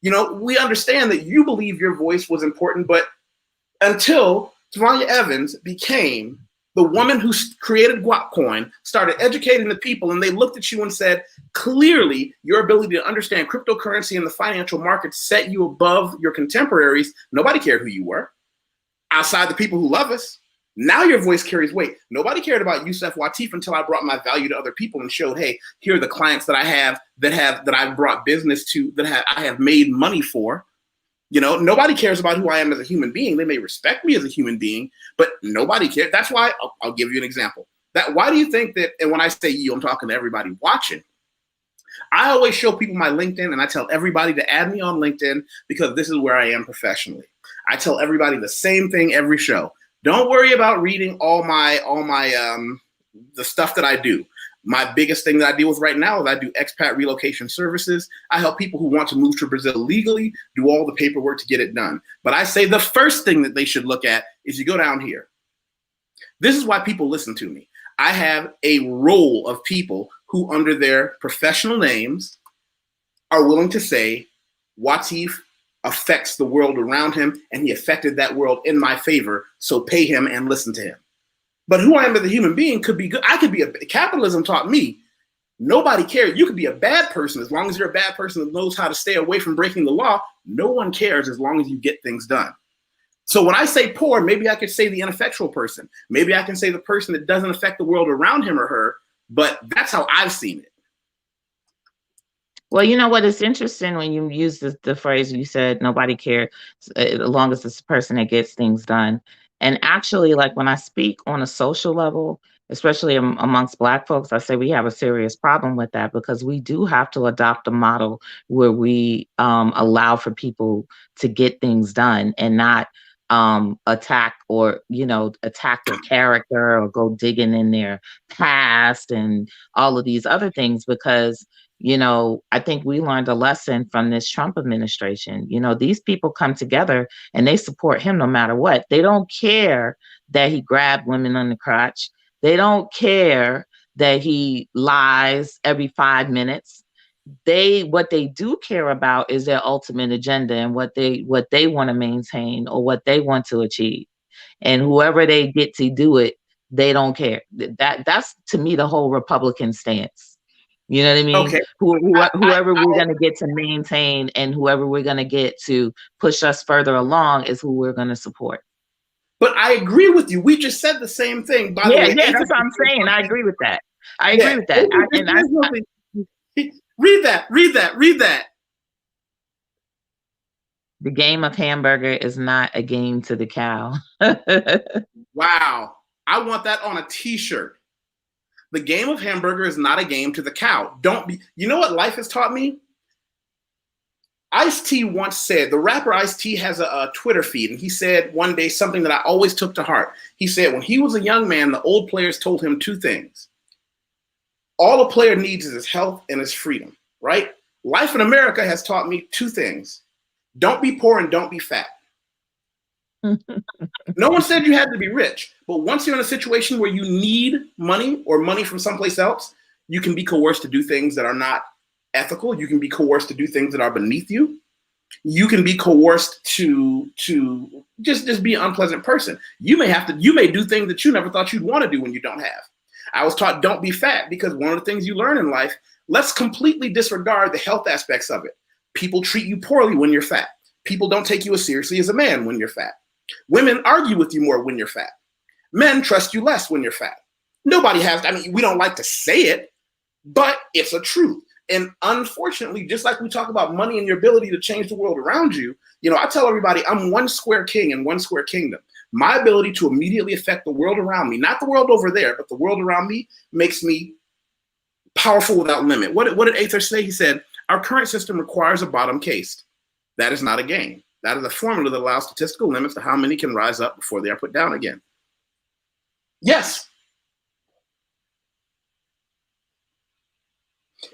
You know, we understand that you believe your voice was important, but until Tavonia Evans became the woman who created Guapcoin, started educating the people, and they looked at you and said, clearly, your ability to understand cryptocurrency and the financial markets set you above your contemporaries. Nobody cared who you were, outside the people who love us. Now your voice carries weight. Nobody cared about YusefWateef until I brought my value to other people and showed, hey, here are the clients that I have that I've brought business to, that I have made money for. You know, nobody cares about who I am as a human being. They may respect me as a human being, but nobody cares. That's why I'll give you an example. Why do you think that, and when I say you, I'm talking to everybody watching. I always show people my LinkedIn, and I tell everybody to add me on LinkedIn because this is where I am professionally. I tell everybody the same thing every show. Don't worry about reading all my the stuff that I do. My biggest thing that I deal with right now is I do expat relocation services. I help people who want to move to Brazil legally, do all the paperwork to get it done. But I say the first thing that they should look at is you go down here. This is why people listen to me. I have a roll of people who, under their professional names, are willing to say, Wateef affects the world around him, and he affected that world in my favor, so pay him and listen to him. But who I am as a human being could be good. I could be capitalism taught me, nobody cares. You could be a bad person as long as you're a bad person that knows how to stay away from breaking the law. No one cares as long as you get things done. So when I say poor, maybe I could say the ineffectual person. Maybe I can say the person that doesn't affect the world around him or her, but that's how I've seen it. Well, you know what? It's interesting when you use the phrase you said, nobody cares as long as it's the person that gets things done. And actually, like when I speak on a social level, especially amongst Black folks, I say we have a serious problem with that because we do have to adopt a model where we allow for people to get things done and not attack their character or go digging in their past and all of these other things because I think we learned a lesson from this Trump administration. These people come together and they support him no matter what. They don't care that he grabbed women on the crotch. They don't care that he lies every 5 minutes. What they do care about is their ultimate agenda and what they want to maintain or what they want to achieve. And whoever they get to do it, they don't care. That's to me the whole Republican stance. You know what I mean? Okay. Whoever we're going to get to maintain and whoever we're going to get to push us further along is who we're going to support. But I agree with you. We just said the same thing. By the way, that's what I'm saying. I agree with that. I agree with that. Read that. The game of hamburger is not a game to the cow. Wow. I want that on a t-shirt. The game of hamburger is not a game to the cow. You know what life has taught me? Ice-T once said, the rapper Ice-T has a Twitter feed, and he said one day something that I always took to heart. He said when he was a young man, the old players told him two things. All a player needs is his health and his freedom, right? Life in America has taught me two things. Don't be poor and don't be fat. No one said you had to be rich, but once you're in a situation where you need money or money from someplace else, you can be coerced to do things that are not ethical. You can be coerced to do things that are beneath you. You can be coerced to just be an unpleasant person. You may do things that you never thought you'd want to do when you don't have. I was taught don't be fat because one of the things you learn in life, let's completely disregard the health aspects of it. People treat you poorly when you're fat. People don't take you as seriously as a man when you're fat. Women argue with you more when you're fat. Men trust you less when you're fat. Nobody has, we don't like to say it, but it's a truth. And unfortunately, just like we talk about money and your ability to change the world around you, I tell everybody I'm one square king in one square kingdom. My ability to immediately affect the world around me, not the world over there, but the world around me, makes me powerful without limit. What did Aether say? He said, our current system requires a bottom cased. That is not a game. That is a formula that allows statistical limits to how many can rise up before they are put down again. Yes.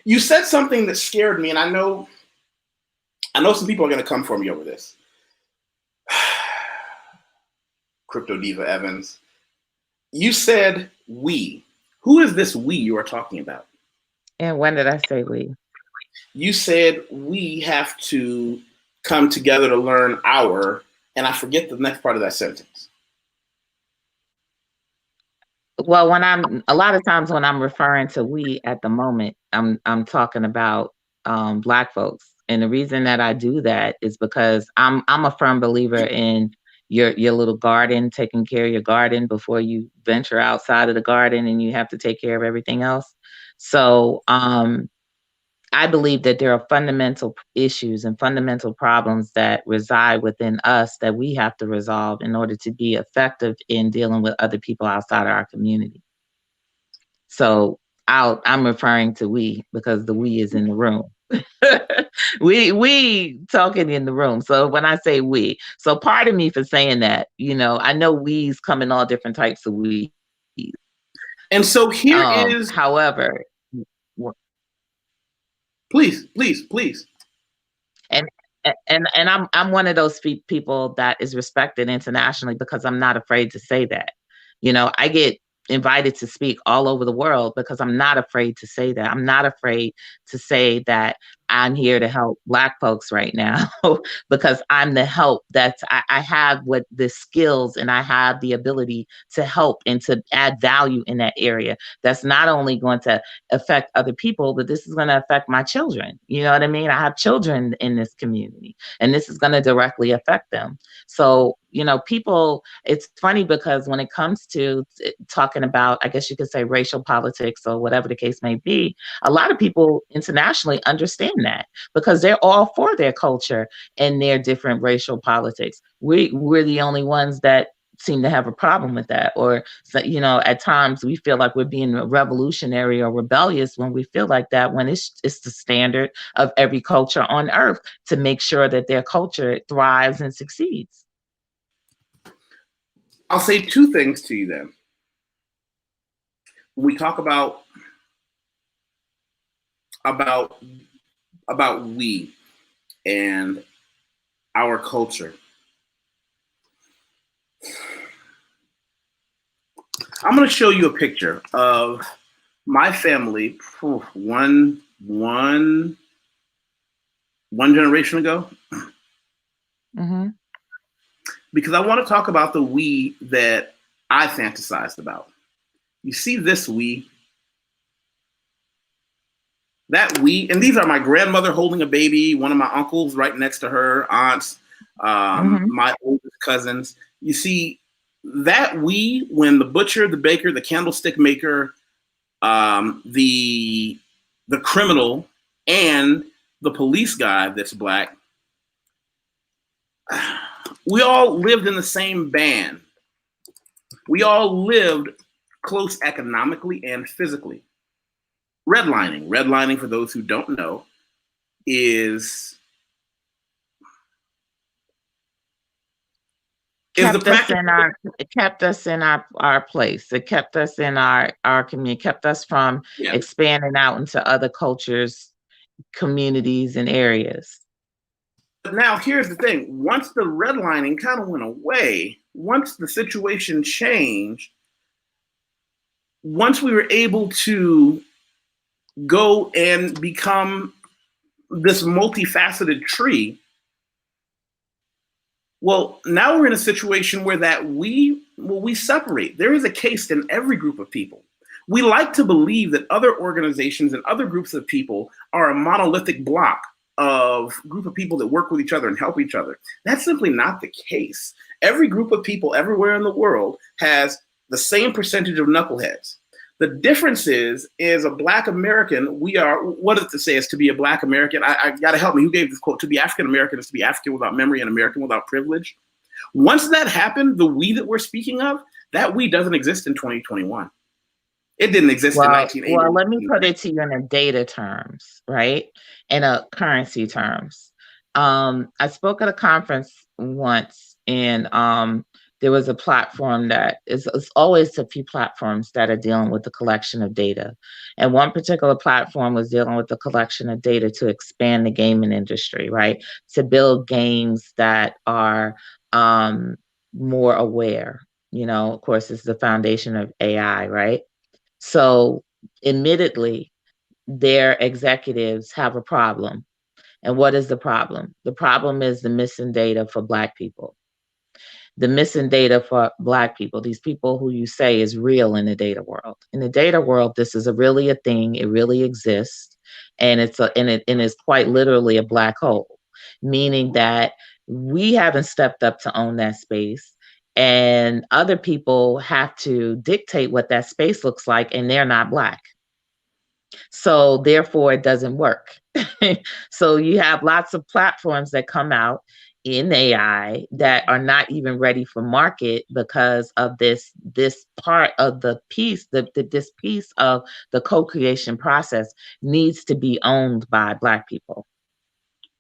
You said something that scared me, and I know some people are going to come for me over this. Crypto Diva Evans. You said we. Who is this we you are talking about? And when did I say we? You said we have to come together to learn our, and I forget the next part of that sentence. Well, a lot of times when I'm referring to we at the moment, I'm talking about Black folks. And the reason that I do that is because I'm a firm believer in your little garden, taking care of your garden before you venture outside of the garden and you have to take care of everything else. So I believe that there are fundamental issues and fundamental problems that reside within us that we have to resolve in order to be effective in dealing with other people outside of our community. So I'm referring to we because the we is in the room. we talking in the room. So when I say we, so pardon me for saying that, I know we's come in all different types of we. And so here is, however, please. And I'm one of those people that is respected internationally because I'm not afraid to say that. I get invited to speak all over the world because I'm not afraid to say that. I'm not afraid to say that I'm here to help Black folks right now because I'm the help I have what the skills and I have the ability to help and to add value in that area. That's not only going to affect other people, but this is going to affect my children. You know what I mean? I have children in this community and this is going to directly affect them. So, people, it's funny because when it comes to talking about, I guess you could say racial politics or whatever the case may be, a lot of people internationally understand that because they're all for their culture and their different racial politics. We're the only ones that seem to have a problem with that, or at times we feel like we're being revolutionary or rebellious when we feel like that, when it's the standard of every culture on earth to make sure that their culture thrives and succeeds. I'll say two things to you then. When we talk about we and our culture, I'm going to show you a picture of my family one generation ago. Mm-hmm. Because I want to talk about the we that I fantasized about. You see this we? That we, and these are my grandmother holding a baby, one of my uncles right next to her, aunts, my oldest cousins. You see that we, when the butcher, the baker, the candlestick maker, the criminal, and the police guy that's Black, we all lived in the same band. We all lived close economically and physically. Redlining, for those who don't know, is kept us in our place. It kept us in our community, kept us from expanding out into other cultures, communities, and areas. But now here's the thing. Once the redlining kind of went away, once the situation changed, once we were able to go and become this multifaceted tree, well, now we're in a situation where that we separate. There is a caste in every group of people. We like to believe that other organizations and other groups of people are a monolithic block of group of people that work with each other and help each other. That's simply not the case. Every group of people everywhere in the world has the same percentage of knuckleheads. The difference is a Black American, we are, what does it say is to be a Black American? I gotta help me, who gave this quote? To be African American is to be African without memory and American without privilege. Once that happened, the we that we're speaking of, that we doesn't exist in 2021. It didn't exist in 1980. Well, let me put it to you in a data terms, right? In a currency terms. I spoke at a conference once, and there was a platform that it's always a few platforms that are dealing with the collection of data. And one particular platform was dealing with the collection of data to expand the gaming industry, right? To build games that are more aware. You know, of course, it's the foundation of AI, right? So, admittedly, their executives have a problem. And what is the problem? The problem is the missing data for Black people. The missing data for Black people, these people who you say is real in the data world. In the data world, this is really a thing. It really exists. And it's quite literally a black hole, meaning that we haven't stepped up to own that space. And other people have to dictate what that space looks like, and they're not Black. So therefore, it doesn't work. So you have lots of platforms that come out in AI that are not even ready for market because of this part of the piece, this piece of the co-creation process needs to be owned by Black people,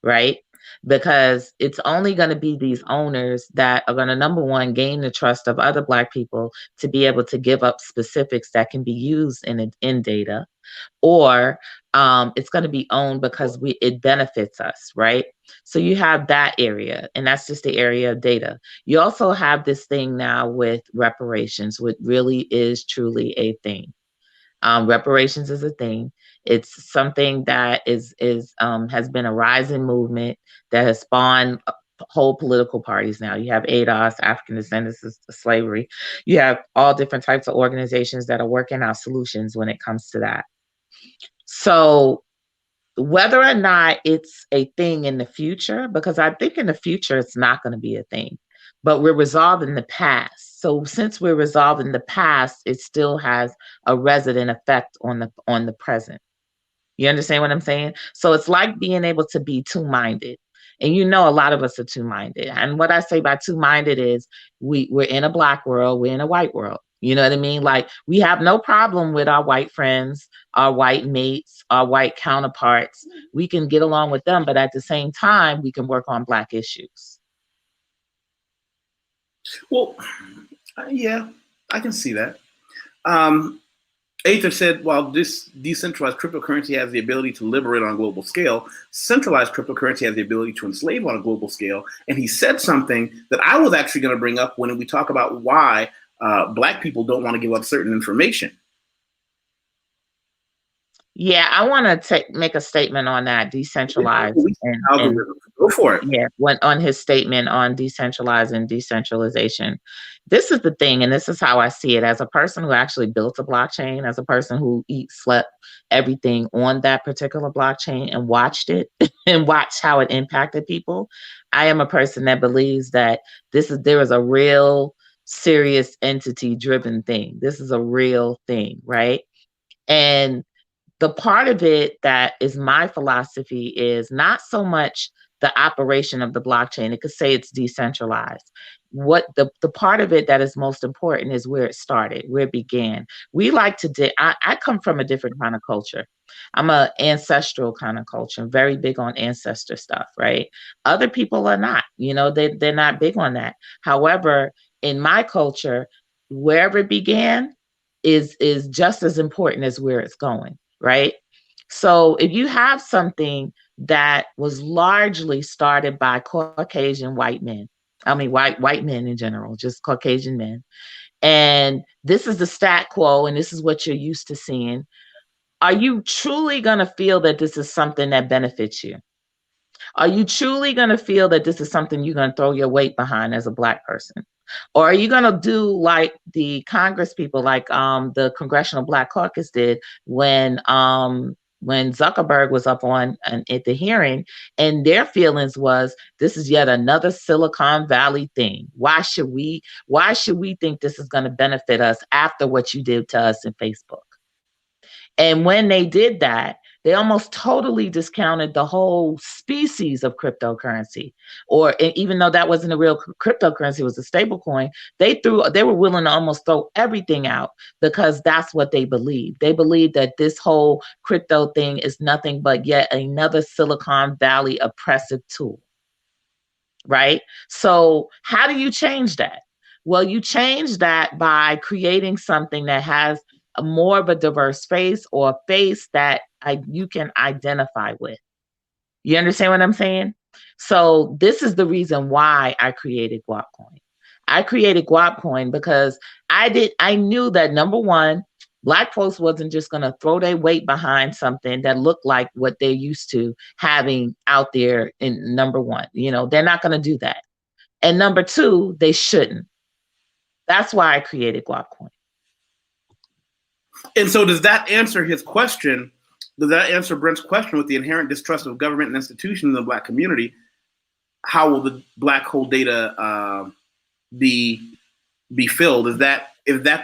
right? Because it's only going to be these owners that are going to, number one, gain the trust of other Black people to be able to give up specifics that can be used in data, or it's going to be owned because it benefits us, right? So you have that area, and that's just the area of data. You also have this thing now with reparations, which really is truly a thing. Reparations is a thing. It's something that has been a rising movement that has spawned whole political parties now. You have ADOS, African Descendants of Slavery. You have all different types of organizations that are working out solutions when it comes to that. So whether or not it's a thing in the future, because I think in the future it's not going to be a thing, but we're resolving the past. So since we're resolving the past, it still has a resident effect on the present. You understand what I'm saying? So it's like being able to be two-minded. And you know, a lot of us are two-minded. And what I say by two-minded is we're in a Black world, we're in a white world. You know what I mean? Like, we have no problem with our white friends, our white mates, our white counterparts. We can get along with them, but at the same time, we can work on Black issues. Well, yeah, I can see that. Aether said, while this decentralized cryptocurrency has the ability to liberate on a global scale, centralized cryptocurrency has the ability to enslave on a global scale. And he said something that I was actually going to bring up when we talk about why Black people don't want to give up certain information. Yeah, I want to make a statement on that, decentralized. And go for it. Yeah, on his statement on decentralized and decentralization. This is the thing, and this is how I see it. As a person who actually built a blockchain, as a person who slept everything on that particular blockchain and watched it and watched how it impacted people, I am a person that believes that there is a real serious entity driven thing. This is a real thing, right? And the part of it that is my philosophy is not so much the operation of the blockchain. It could say it's decentralized. What the part of it that is most important is where it started, where it began. We like to I come from a different kind of culture. I'm an ancestral kind of culture. I'm very big on ancestor stuff, right? Other people are not, they're not big on that. However, in my culture, wherever it began is just as important as where it's going. Right? So if you have something that was largely started by Caucasian white men, I mean, white men in general, just Caucasian men, and this is the stat quo, and this is what you're used to seeing, are you truly going to feel that this is something that benefits you? Are you truly going to feel that this is something you're going to throw your weight behind as a Black person? Or are you going to do like the Congress people, like the Congressional Black Caucus did when Zuckerberg was up at the hearing, and their feelings was, this is yet another Silicon Valley thing. Why should we think this is going to benefit us after what you did to us in Facebook? And when they did that, They almost totally discounted the whole species of cryptocurrency. Or even though that wasn't a real cryptocurrency, it was a stable coin, they were willing to almost throw everything out because that's what they believe. They believe that this whole crypto thing is nothing but yet another Silicon Valley oppressive tool. Right? So how do you change that? Well, you change that by creating something that has more of a diverse face, or a face that you can identify with. You understand what I'm saying? So this is the reason why I created Guapcoin. I created Guapcoin because I knew that, number one, Black folks wasn't just going to throw their weight behind something that looked like what they're used to having out there. In number one, they're not going to do that. And number two, they shouldn't. That's why I created Guapcoin. And so does that answer his question? Does that answer Brent's question with the inherent distrust of government and institutions in the Black community? How will the black hole data be filled? Is that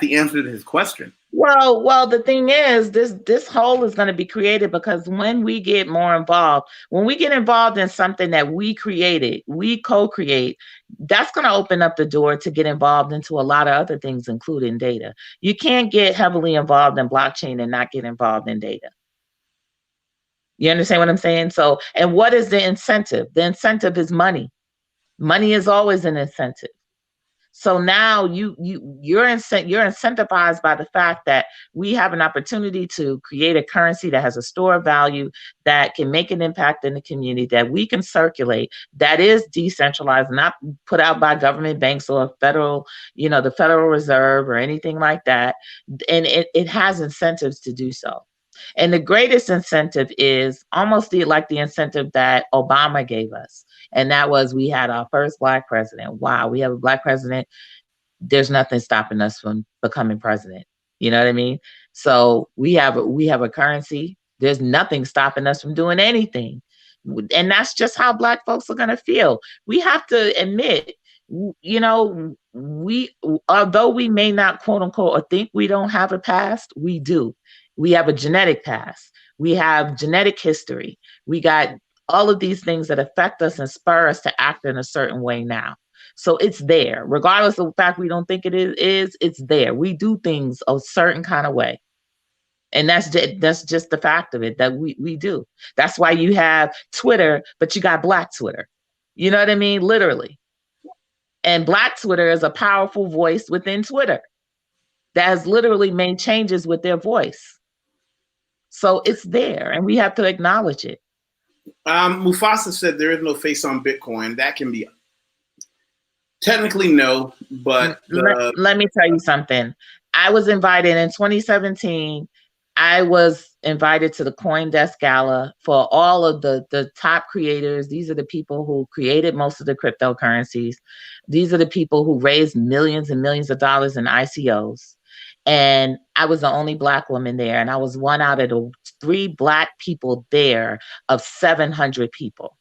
the answer to his question? Well, the thing is, this hole is going to be created because when we get more involved, when we get involved in something that we created, we co-create, that's going to open up the door to get involved into a lot of other things, including data. You can't get heavily involved in blockchain and not get involved in data. You understand what I'm saying? So, and what is the incentive? The incentive is money. Money is always an incentive. So now you're incentivized by the fact that we have an opportunity to create a currency that has a store of value, that can make an impact in the community, that we can circulate, that is decentralized, not put out by government banks or federal, the Federal Reserve or anything like that. And it has incentives to do so. And the greatest incentive is almost like the incentive that Obama gave us. And that was, we had our first Black president. Wow, we have a Black president. There's nothing stopping us from becoming president. You know what I mean? So we have a currency. There's nothing stopping us from doing anything. And that's just how Black folks are going to feel. We have to admit, although we may not, quote unquote, or think we don't have a past, we do. We have a genetic past. We have genetic history. We got all of these things that affect us and spur us to act in a certain way now. So it's there, regardless of the fact we don't think it is, it's there. We do things a certain kind of way. And that's just the fact of it, that we do. That's why you have Twitter, but you got Black Twitter. You know what I mean? Literally. And Black Twitter is a powerful voice within Twitter that has literally made changes with their voice. So it's there, and we have to acknowledge it. Mufasa said there is no face on Bitcoin. That can be technically no, but let me tell you something. I was invited in 2017. I was invited to the CoinDesk Gala for all of the top creators. These are the people who created most of the cryptocurrencies. These are the people who raised millions and millions of dollars in ICOs. And I was the only Black woman there. And I was one out of the 3 Black people there of 700 people,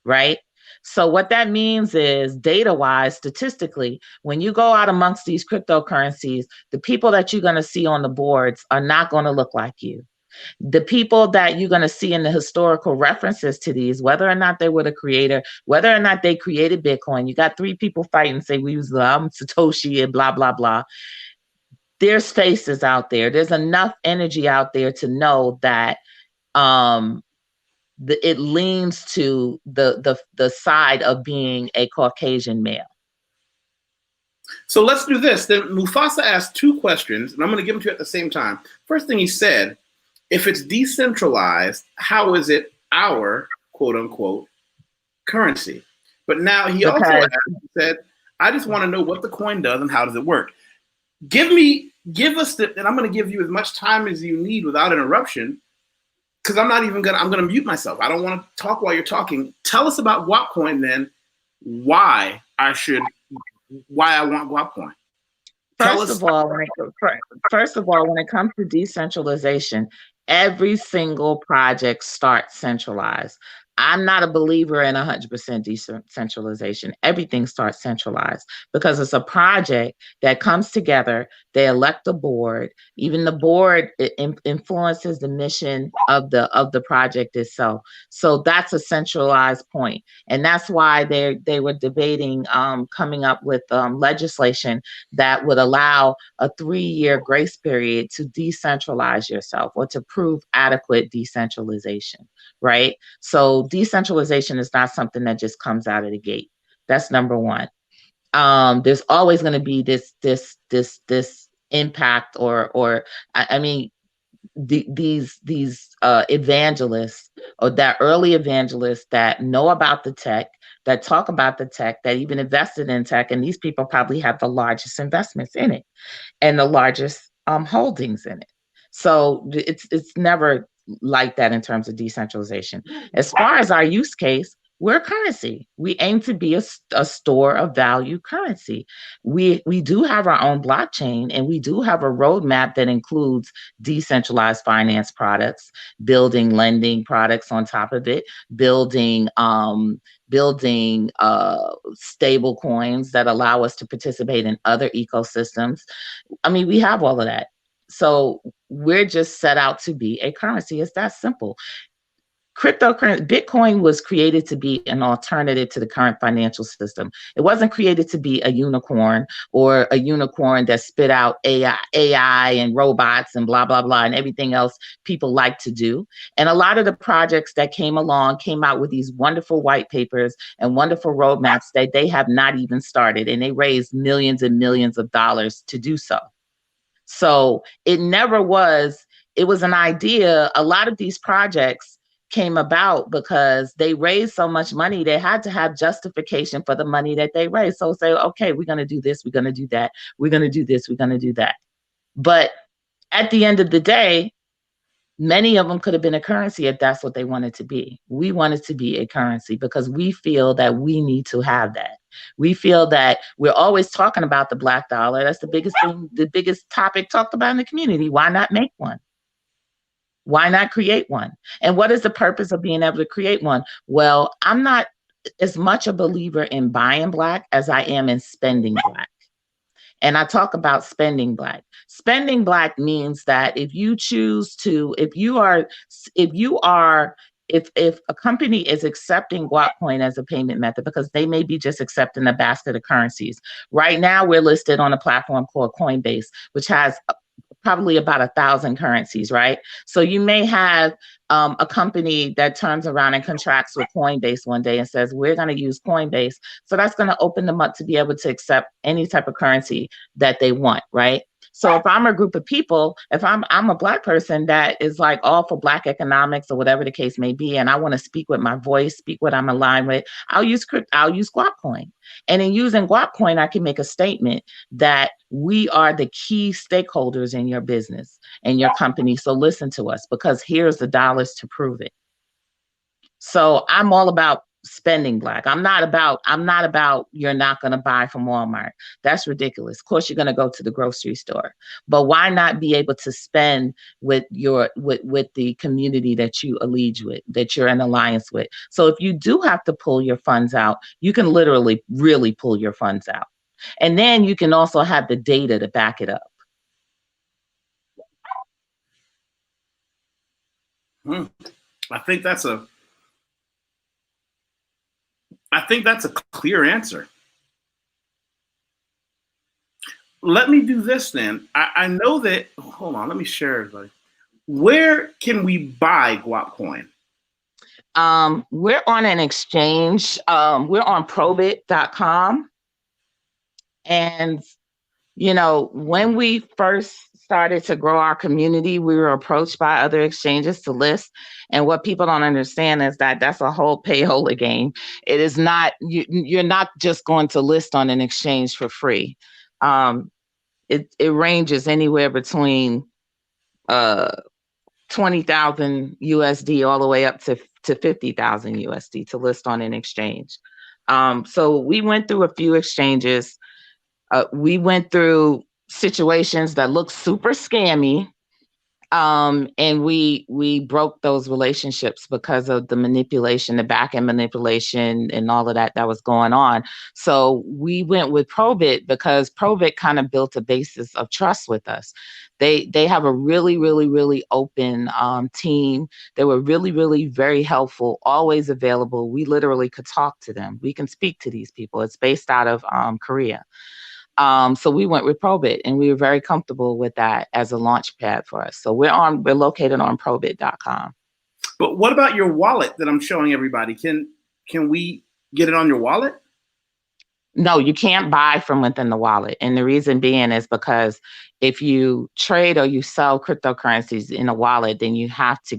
right? So what that means is, data-wise, statistically, when you go out amongst these cryptocurrencies, the people that you're going to see on the boards are not going to look like you. The people that you're going to see in the historical references to these, whether or not they were the creator, whether or not they created Bitcoin, you got 3 people fighting, say, we use Satoshi and blah, blah, blah. There's faces out there. There's enough energy out there to know that it leans to the side of being a Caucasian male. So let's do this. Then Mufasa asked 2 questions, and I'm going to give them to you at the same time. First thing he said, if it's decentralized, how is it our, quote unquote, currency? But now he also said, I just want to know what the coin does and how does it work. Give us and I'm going to give you as much time as you need without interruption, because I'm going to mute myself. I don't want to talk while you're talking. Tell us about Guapcoin then, why I want Guapcoin. First of all, when it comes to decentralization, every single project starts centralized. I'm not a believer in 100% decentralization. Everything starts centralized because it's a project that comes together. They elect a board. Even the board influences the mission of the project itself. So that's a centralized point, and that's why they were debating coming up with legislation that would allow a 3-year grace period to decentralize yourself or to prove adequate decentralization, right? So decentralization is not something that just comes out of the gate. That's number one. There's always going to be this impact or I mean these evangelists or that early evangelists that know about the tech, that talk about the tech, that even invested in tech, and these people probably have the largest investments in it and the largest holdings in it. So it's never like that in terms of decentralization. As far as our use case, we're a currency. We aim to be a store of value currency. We do have our own blockchain, and we do have a roadmap that includes decentralized finance products, building lending products on top of it, building stable coins that allow us to participate in other ecosystems. I mean, we have all of that. So we're just set out to be a currency. It's that simple. Cryptocurrency, Bitcoin was created to be an alternative to the current financial system. It wasn't created to be a unicorn or a unicorn that spit out AI and robots and blah, blah, blah, and everything else people like to do. And a lot of the projects that came along came out with these wonderful white papers and wonderful roadmaps that they have not even started. And they raised millions and millions of dollars to do so. So it never was, it was an idea. A lot of these projects came about because they raised so much money, they had to have justification for the money that they raised. So say, okay, we're going to do this, we're going to do that, we're going to do this, we're going to do that. But at the end of the day, many of them could have been a currency if that's what they wanted to be. We wanted to be a currency because we feel that we need to have that. We feel that we're always talking about the black dollar. That's the biggest thing, the biggest topic talked about in the community. Why not make one? Why not create one? And what is the purpose of being able to create one? Well, I'm not as much a believer in buying black as I am in spending black. And I talk about spending black. Spending black means that if you choose to, if a company is accepting Guapcoin as a payment method, because they may be just accepting a basket of currencies. Right now, we're listed on a platform called Coinbase, which has probably about 1,000 currencies, right? So you may have a company that turns around and contracts with Coinbase one day and says, we're going to use Coinbase. So that's going to open them up to be able to accept any type of currency that they want, right? So if I'm a group of people, if I'm a black person that is like all for black economics or whatever the case may be, and I want to speak with my voice, speak what I'm aligned with, I'll use Guapcoin. And in using Guapcoin, I can make a statement that we are the key stakeholders in your business and your company. So listen to us, because here's the dollars to prove it. So I'm all about spending black. I'm not about you're not going to buy from Walmart. That's ridiculous. Of course, you're going to go to the grocery store, but why not be able to spend with the community that you allege with, that you're in alliance with? So if you do have to pull your funds out, you can literally really pull your funds out. And then you can also have the data to back it up. I think that's a clear answer. Let me do this then. I know that, hold on, let me share everybody. Where can we buy Guapcoin? We're on an exchange. We're on probit.com. And, you know, when we first started to grow our community, we were approached by other exchanges to list. And what people don't understand is that that's a whole payola game. It is not, you're not just going to list on an exchange for free. It ranges anywhere between 20,000 USD all the way up to 50,000 USD to list on an exchange. So we went through a few exchanges. We went through situations that looked super scammy. And we broke those relationships because of the manipulation, the back end manipulation, and all of that was going on. So we went with Probit because Probit kind of built a basis of trust with us. They have a really open team. They were really very helpful, always available. We literally could talk to them. We can speak to these people. It's based out of Korea. So we went with Probit, and we were very comfortable with that as a launch pad for us. So we're located on Probit.com. But what about your wallet that I'm showing everybody? Can we get it on your wallet? No, you can't buy from within the wallet. And the reason being is because if you trade or you sell cryptocurrencies in a wallet, then you have to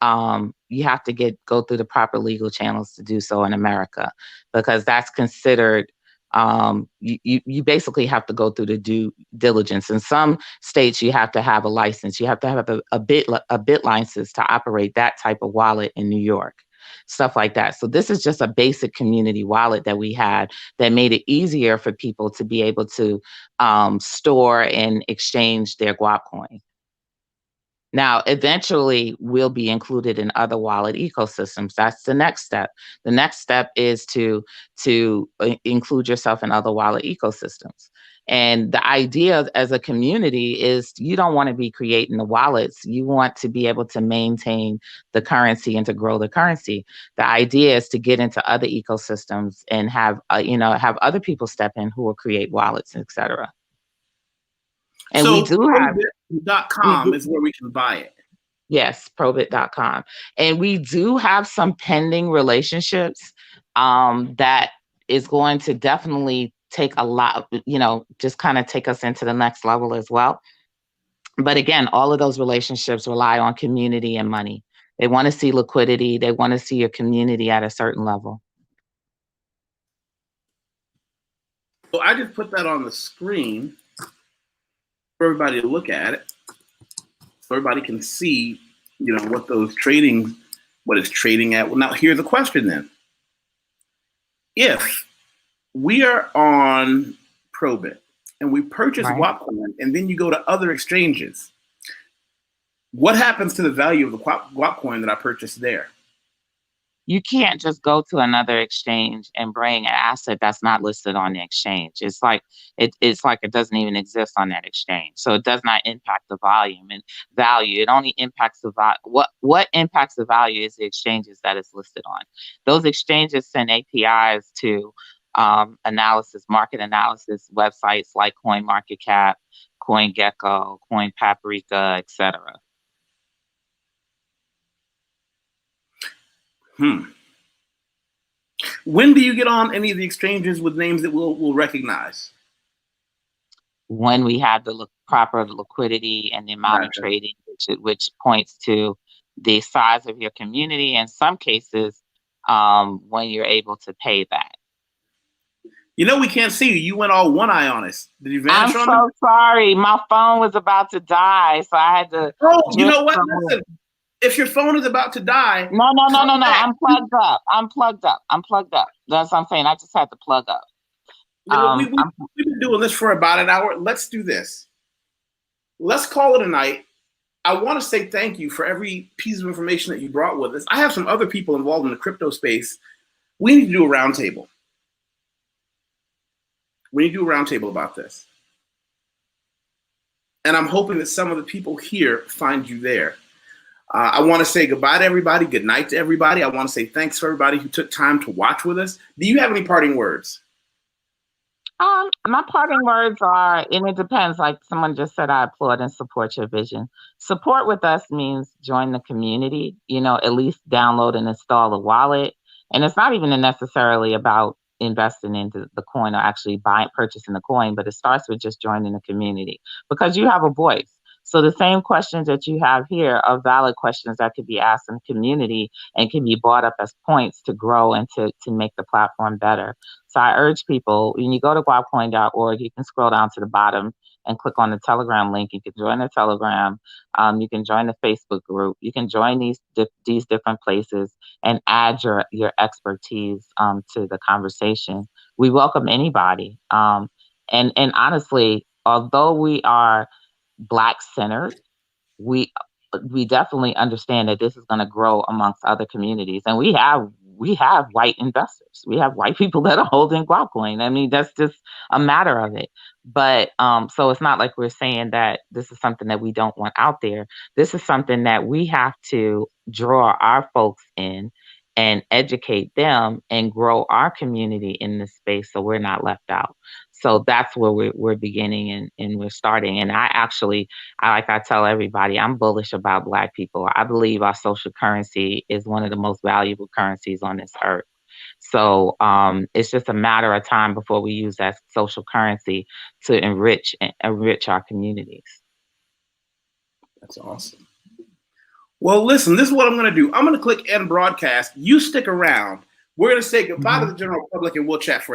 go through the proper legal channels to do so in America, because that's considered you basically have to go through the due diligence. In some states, you have to have a license. You have to have a bit license to operate that type of wallet in New York, stuff like that. So this is just a basic community wallet that we had that made it easier for people to be able to store and exchange their Guapcoin. Now, eventually, we'll be included in other wallet ecosystems. That's the next step. The next step is to include yourself in other wallet ecosystems. And the idea as a community is you don't want to be creating the wallets. You want to be able to maintain the currency and to grow the currency. The idea is to get into other ecosystems and have other people step in who will create wallets, etc. And so we do have Probit.com is where we can buy it. Yes, Probit.com. And we do have some pending relationships that is going to definitely take a lot, just kind of take us into the next level as well. But again, all of those relationships rely on community and money. They want to see liquidity. They want to see your community at a certain level. So I just put that on the screen for everybody to look at it, so everybody can see, what it's trading at. Well, now here's the question then. If we are on Probit and we purchase Guapcoin, and then you go to other exchanges, what happens to the value of the Guapcoin that I purchased there? You can't just go to another exchange and bring an asset that's not listed on the exchange. It's like it doesn't even exist on that exchange. So it does not impact the volume and value. It only impacts the value. What impacts the value is the exchanges that it's listed on. Those exchanges send APIs to market analysis websites like CoinMarketCap, CoinGecko, CoinPaprika, etc. When do you get on any of the exchanges with names that we'll recognize? When we have the proper liquidity and the amount of trading, which points to the size of your community. In some cases, when you're able to pay that. We can't see you. You went all one eye on us. Did you vanish on us? I'm so sorry. My phone was about to die, so I had to. Oh, you know what? Listen. If your phone is about to die. No. I'm plugged up. That's what I'm saying. I just had to plug up. We've been doing this for about an hour. Let's do this. Let's call it a night. I want to say thank you for every piece of information that you brought with us. I have some other people involved in the crypto space. We need to do a roundtable. We need to do a roundtable about this. And I'm hoping that some of the people here find you there. I want to say goodbye to everybody. Good night to everybody. I want to say thanks for everybody who took time to watch with us. Do you have any parting words? My parting words are, and it depends, like someone just said, I applaud and support your vision. Support with us means join the community, at least download and install a wallet. And it's not even necessarily about investing into the coin or actually purchasing the coin, but it starts with just joining the community because you have a voice. So the same questions that you have here are valid questions that could be asked in the community and can be brought up as points to grow and to make the platform better. So I urge people, when you go to guapcoin.org, you can scroll down to the bottom and click on the Telegram link. You can join the Telegram. You can join the Facebook group. You can join these different places and add your expertise to the conversation. We welcome anybody. And honestly, although we are Black centered, we definitely understand that this is going to grow amongst other communities, and we have white investors. We have white people that are holding Guapcoin. I mean, that's just a matter of it. But so it's not like we're saying that this is something that we don't want out there. This is something that we have to draw our folks in and educate them and grow our community in this space so we're not left out. So that's where we're beginning and we're starting. And like I tell everybody, I'm bullish about Black people. I believe our social currency is one of the most valuable currencies on this earth. So it's just a matter of time before we use that social currency to enrich our communities. That's awesome. Well, listen, this is what I'm going to do. I'm going to click end broadcast. You stick around. We're going to say goodbye to the general public, and we'll chat for